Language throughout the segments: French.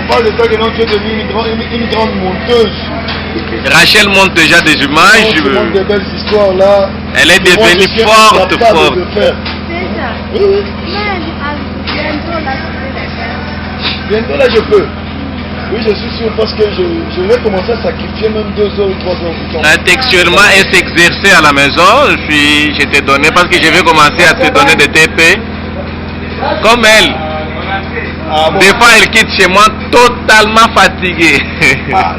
parle de toi que non, tu es devenue une grande monteuse. Rachel monte déjà des images. Tu montes des belles histoires là. Elle est devenue forte. C'est ça. Oui, oui. Bientôt là, je peux. Oui, je suis sûr parce que je vais commencer à sacrifier même 2 heures ou 3 heures du temps. Textuellement, elle s'exercer à la maison. Je t'ai donné parce que je vais commencer à te donner des TP. Comme elle. Ah, bon. Des fois, elle quitte chez moi totalement fatiguée.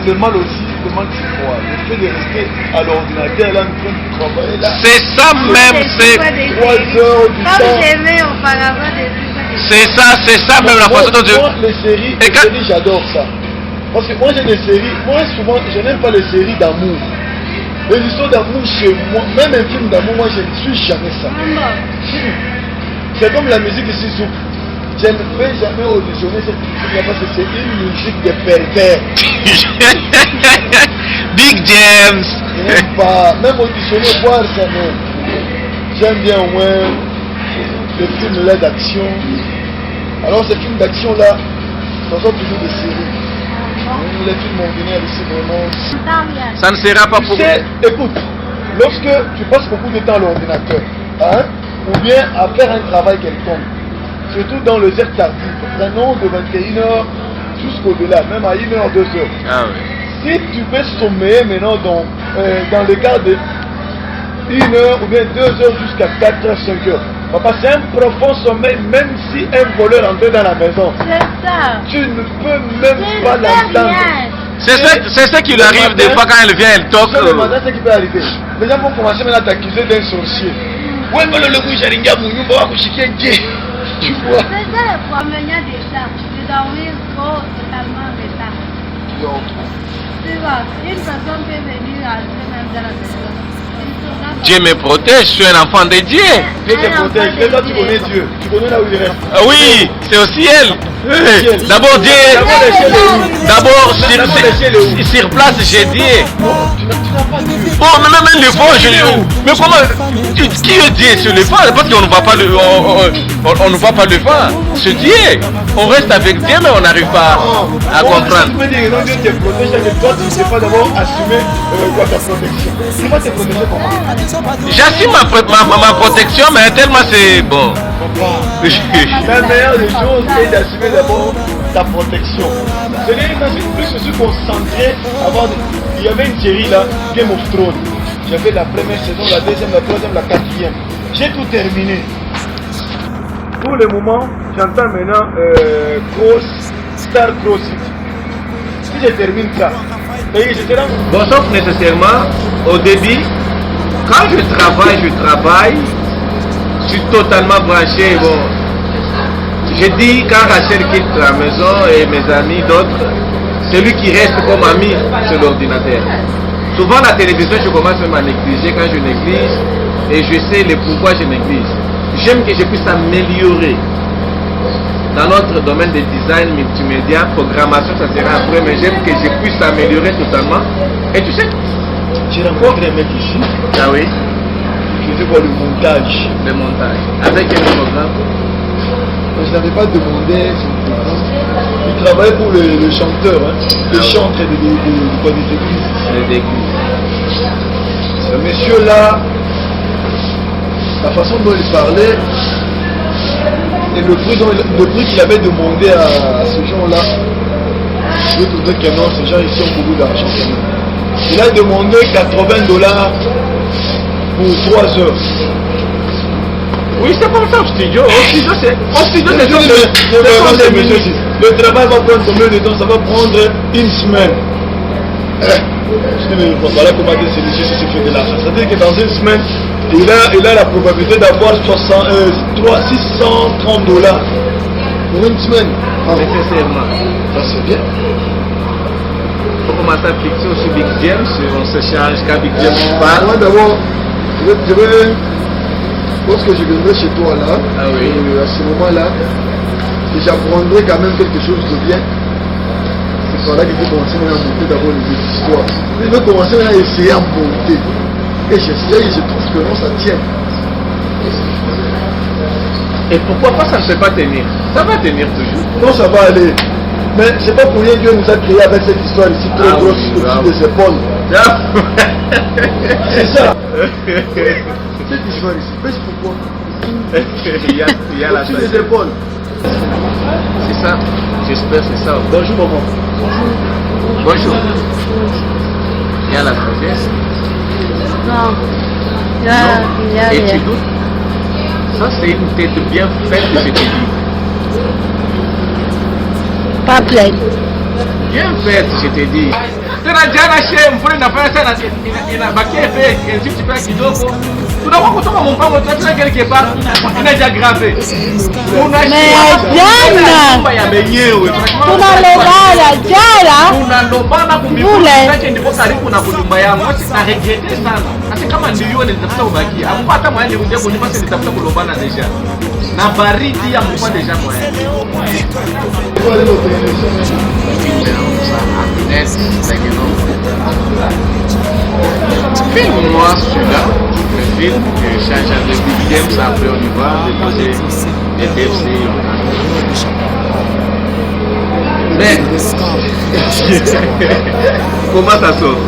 Le mal aussi, le mal c'est quoi? Le fait de rester à l'ordinateur là, en train de travailler là. C'est ça même, c'est 3 heures du temps. Comme j'aimais auparavant des trucs. c'est ça même la façon dont Moi, les séries, j'adore ça. Parce que moi j'ai des séries, moi souvent je n'aime pas les séries d'amour. Les histoires d'amour chez moi, même un film d'amour, moi je ne suis jamais ça. C'est comme la musique ici souple. Je ne vais jamais auditionner cette musique-là parce que c'est une musique de pervers. Big James. Je n'aime pas, même auditionner, voir ça non. J'aime bien au moins les films là d'action. Alors ces films d'action là, ce sont toujours des séries. Les films ordinaires ici vraiment. Ça ne sera pas pour... Écoute, lorsque tu passes beaucoup de temps à l'ordinateur, hein, ou bien à faire un travail quelconque, surtout dans les heures tardives, prenons de 21h jusqu'au-delà, même à 1h, 2h. Ah oui. Si tu veux sommeiller maintenant dans le cas de 1h ou bien 2h jusqu'à 4h, 5h, papa, c'est un profond sommeil, même si un voleur entre dans la maison. C'est ça. Tu ne peux même pas l'entendre. C'est ça qui lui arrive des fois quand elle vient, elle toque. Le matin, c'est ce qui peut arriver. Les gens vont commencer maintenant à t'accuser d'un sorcier. Ouais, mais le Goujaringa, tu vois. C'est ça le problème déjà. De dormir trop totalement de ça. Tu vois, une personne peut venir rentrer même dans la maison. Dieu me protège, je suis un enfant de Dieu. Dieu te protège. Et toi, tu connais Dieu. Tu connais là où il reste. Ah oui, c'est au ciel. D'abord Dieu. D'abord sur place, j'ai Dieu. Oh, mais même le fond, mais comment? Qui est Dieu sur le fond? Parce qu'on ne voit pas on ne voit pas le fond. C'est Dieu. On reste avec Dieu, mais on n'arrive pas à comprendre. Tu peux dire non, Dieu te protège, mais toi, tu ne sais pas d'abord assumer ta protection. Tu vas te protéger comment? J'assume ma protection, mais tellement c'est bon. La meilleure des choses, c'est d'assumer d'abord ta protection. C'est-à-dire que je suis concentré à avoir... Il y avait une série là, Game of Thrones. J'avais la première saison, la deuxième, la troisième, la quatrième. J'ai tout terminé. Pour le moment, j'entends maintenant Star Crossing. Si je termine ça, et je te rends... Bon, sauf nécessairement, au début, quand je travaille, je suis totalement branché. Bon, je dis quand Rachel quitte la maison et mes amis, d'autres, celui qui reste comme ami, c'est l'ordinateur. Souvent la télévision, je commence même à négliger quand je néglige et je sais le pourquoi je néglige. J'aime que je puisse améliorer dans notre domaine de design multimédia, programmation, ça sera après, mais j'aime que je puisse améliorer totalement. Et tu sais, j'ai rencontré un mec ici. Ah oui. Je faisais voir le montage. Le montage. Avec un programme. Je n'avais pas demandé son programme. Il travaillait pour le chanteur, hein, le chantre des églises. Les églises. Ce monsieur-là, la façon dont il parlait et le prix qu'il avait demandé à ces gens-là, je trouvais que non, ces gens ici ont beaucoup d'argent. Il a demandé $80 pour 3 heures. Oui, c'est comme ça au studio. Au studio, c'est le travail va prendre combien de temps? Ça va prendre une semaine. Je dis, mais voilà comment dire, c'est monsieur qui se fait de l'argent. C'est-à-dire que dans une semaine, il a la probabilité d'avoir $630 pour une semaine. Nécessairement. Ça, c'est bien. Il faut commencer à fixer aussi Big James. On se change quand Big James parle. Moi, d'abord, je vais lorsque je viendrai chez toi là, ah oui. À ce moment-là, j'apprendrai quand même quelque chose de bien. C'est par là qu'il faut commencer à monter d'abord les histoires. Il faut commencer à essayer à monter. Et j'essaye et je trouve que non, ça tient. Et pourquoi pas ça ne peut pas tenir? Ça va tenir toujours. Non, ça va aller. Mais c'est pas pour rien que Dieu nous a créé avec cette histoire ici très grosse au-dessus des épaules. C'est ça. Cette histoire ici, mais c'est pourquoi il y a la au-dessus des épaules. C'est ça, j'espère c'est ça. Bonjour maman. Bonjour. Il y a la sagesse. Non. Non. Et tu doutes? Ça c'est une tête bien faite que je te dis. Pas pleine. Bien faite, je te dis. Tena jana shehe mfuli nafanya sana inabakia hivi kitu kwa kidogo. Tunakuwa kutoka mpango tunataka quelque part inaja grave. Jana ya wenyewe. tunalobana jana Tunalobana kumbibula ndipo karibu na kunyumba yangu. Na regrete sana. Hata kama ndio nilitafuta ubaki. Hakupata mwani kuja kunipa sasa nitafuta kulobana deja. Na baridi ya mkwa deja mwani. Filme-moi celui-là, le film que change de Big Games, après on y va déposer des DFC. Mais comment ça sort?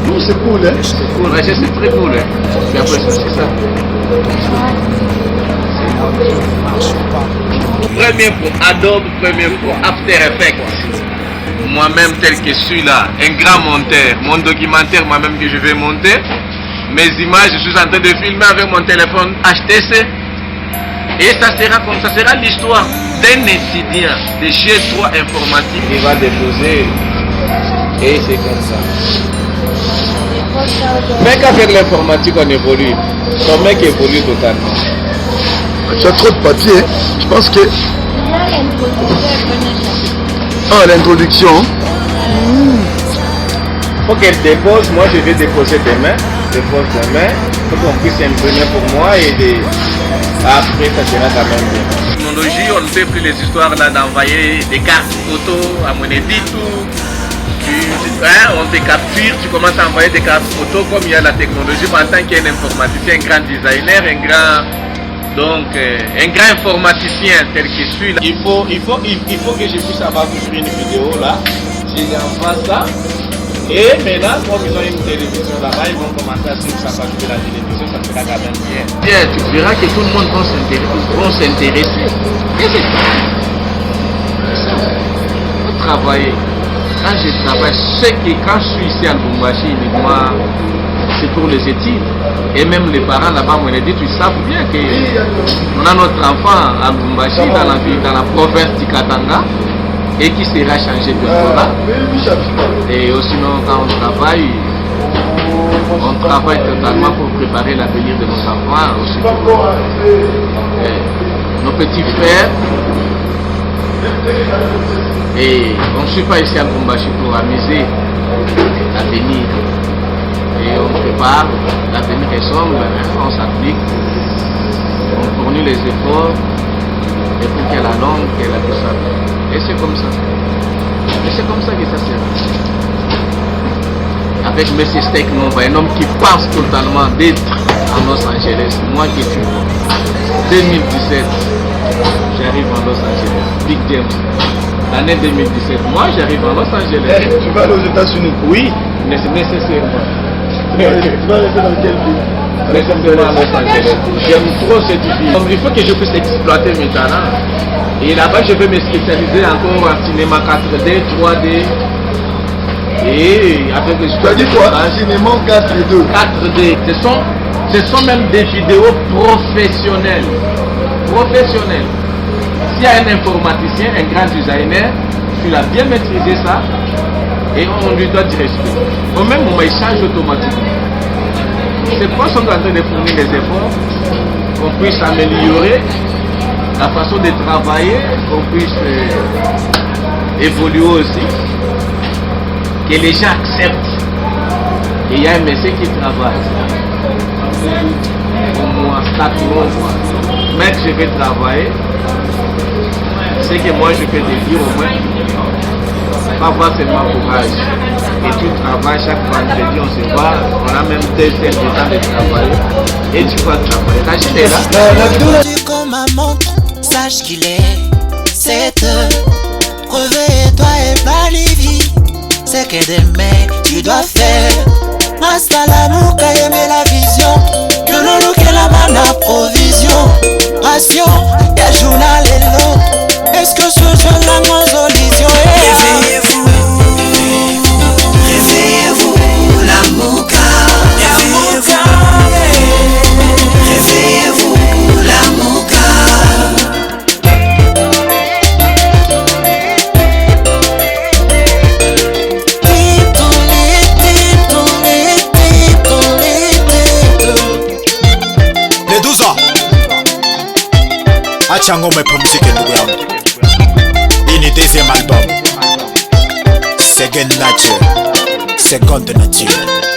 Non, c'est cool, hein? C'est cool, c'est très cool. Hein? Puis après ça, c'est ça. Premier pour Adobe, premier pour After Effects. Moi-même tel que celui-là, un grand monteur, mon documentaire moi-même que je vais monter, mes images, je suis en train de filmer avec mon téléphone HTC, et ça sera comme ça, sera l'histoire d'un étudiant de G3 informatique qui va déposer, et c'est comme ça. Mais qu'avec l'informatique on évolue, ton mec évolue totalement. Tu as trop de papier, je pense que... Ah, l'introduction. Faut qu'elle dépose, moi je vais déposer demain. Dépose demain. Faut qu'on puisse imprimer pour moi et après ça sera quand même bien. Technologie, on ne fait plus les histoires là d'envoyer des cartes photo à mon édito. On te capture, tu commences à envoyer des cartes photo comme il y a la technologie. En tant qu'un informaticien, un grand designer, un grand informaticien tel que celui-là, il faut que je puisse avoir construit une vidéo là. Je lui envoie ça. Et maintenant, comme ils ont une télévision là-bas, ils vont commencer à suivre ça parce que la télévision, ça sera quand même bien. Bien, tu verras que tout le monde va s'intéresser. Et c'est ça. Il faut travailler. Quand je travaille, c'est que quand je suis ici à Lubumbashi, uniquement, c'est pour les études. Et même les parents là-bas m'ont dit, ils savent bien qu'on a notre enfant à Lubumbashi, dans la province du Katanga, et qui sera changé de là. Et sinon, quand on travaille totalement pour préparer l'avenir de nos enfants, aussi pour nos petits frères. Et on ne suit pas ici à Lubumbashi pour amuser l'avenir. Et on prépare, l'avenir est sombre, on s'applique, on fournit les efforts, et pour qu'elle a longue, qu'elle a tout ça. Et c'est comme ça. Et c'est comme ça que ça sert. Avec M. Steak Nova, un homme qui pense totalement d'être en Los Angeles. Moi qui suis 2017, j'arrive en Los Angeles. Big James. L'année 2017, moi j'arrive en Los Angeles. Tu vas aller aux États-Unis? Oui, mais c'est nécessairement. Tu vas rester dans quel pays? Nécessairement à Los Angeles. J'aime trop cette vie. Il faut que je puisse exploiter mes talents. Et là-bas, je vais me spécialiser encore en cinéma 4D, 3D. Et avec les Tu as dit quoi? Cinéma 4D. 4D. Ce sont même des vidéos professionnelles. Professionnelles. S'il y a un informaticien, un grand designer, il a bien maîtrisé ça et on lui doit du respect. Au même moment, il change automatiquement. Ces proches sont en train de fournir des efforts, qu'on puisse améliorer la façon de travailler, qu'on puisse évoluer aussi, que les gens acceptent qu'il y a un métier qui travaille. Pour moi, ça tout mec, je vais travailler. C'est que moi je peux te dire au moins, pas voir seulement courage. Et tu travailles chaque vendredi, on se voit, on a même 2 heures de temps de travailler. Et tu vas travailler. Quand j'étais là, comme ma montre, sache qu'il est 7 heures. Réveille-toi et planifie ce que demain tu dois faire. Mastalamuka aimez la vision. Yololo que la mana provision. Ration, y'a journal et l'eau. Est-ce que ce soit la résolution? Réveillez-vous, réveillez-vous, la mouka. Réveillez-vous, la mouka. Le 12 ans. Acha ngome pumzike ndugu yangu. Hii ni deuxième album. Second nature. Second nature.